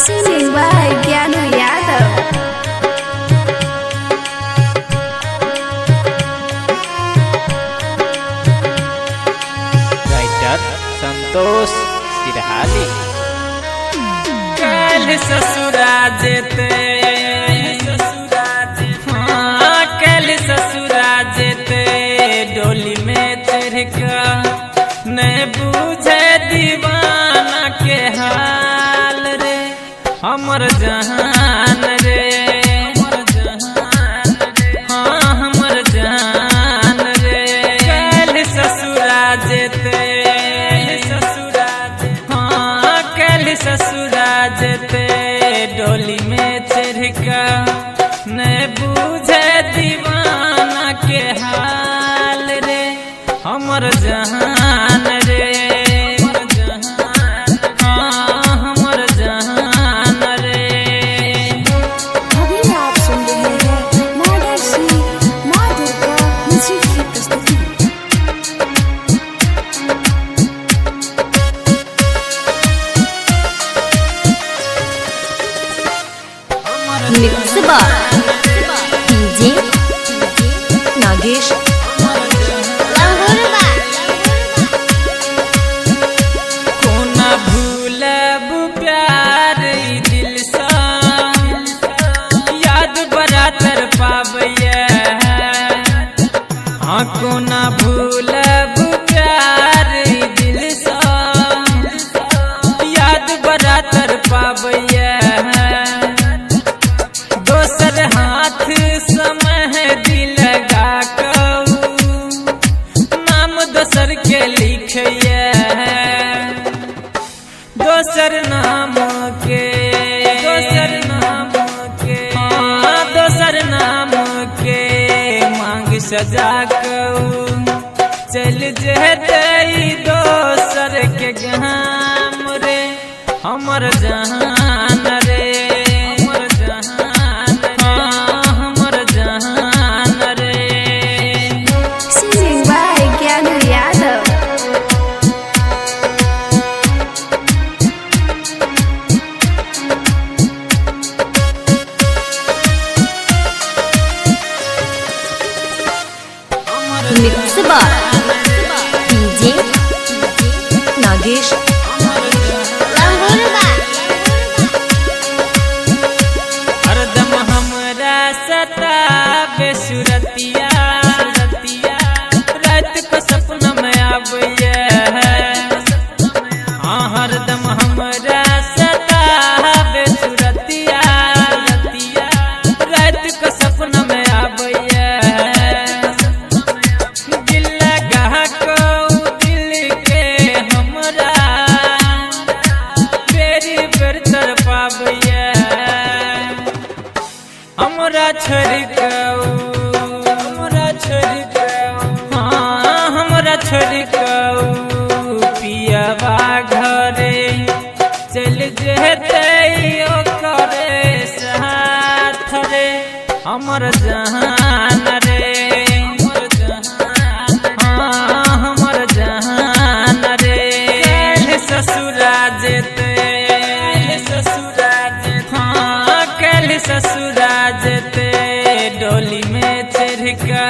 Singing by Gyanu Yadav. Writer Santosh Sirhali. कल ससुरा जेते हाँ, कल ससुरा जेते डोली में चढ़ का न बूझे दीवाना के हाल रे हमर जहान रे हाँ हमर जहान रे कल ससुरा जेते हाँ कल ससुरा जेते डोली में चढ़ का न बूझे दीवाना के हाल रे हमर जहान रे हाँ हमर जहान रे। अभी आप सुन रहे हैं मॉडर्न सी माँ दुर्गा म्यूजिक की प्रस्तुति। मिक्स बार डीजे नागेश कोना भूलब प्यार ई दिल सा याद बरातर पाबैया हाँ कोना भूलब प्यार ई दिल सा याद बरातर पाबैया दोसर हाथ समय दिल लगा नाम दोसर के लिखिए दोसर नाम के हाँ दोसर नाम के मांग सजा चल जेते दोसर के गाम रे हमर जहान रे हमर जहान रे। Singing by Gyanu Yadav. Mix bar DJ Nagesh हरदम हमरा सतावे सुरतिया रात को सपना में आबैया हाँ हरदम हमरा सतावे सुरतिया रात को सपना में आबैया दिल लगा को दिल के हमरा बेरी बेर तरपाबैया हमरा छड़काऊ हाँ हमरा छड़काऊ पियावा घरे चल जेते ओकरे साथ रे हमर जहान रे हाँ हमर जहान रे कल ससुरा जेते हाँ कल ससुरा जेते डोली में चढ़ का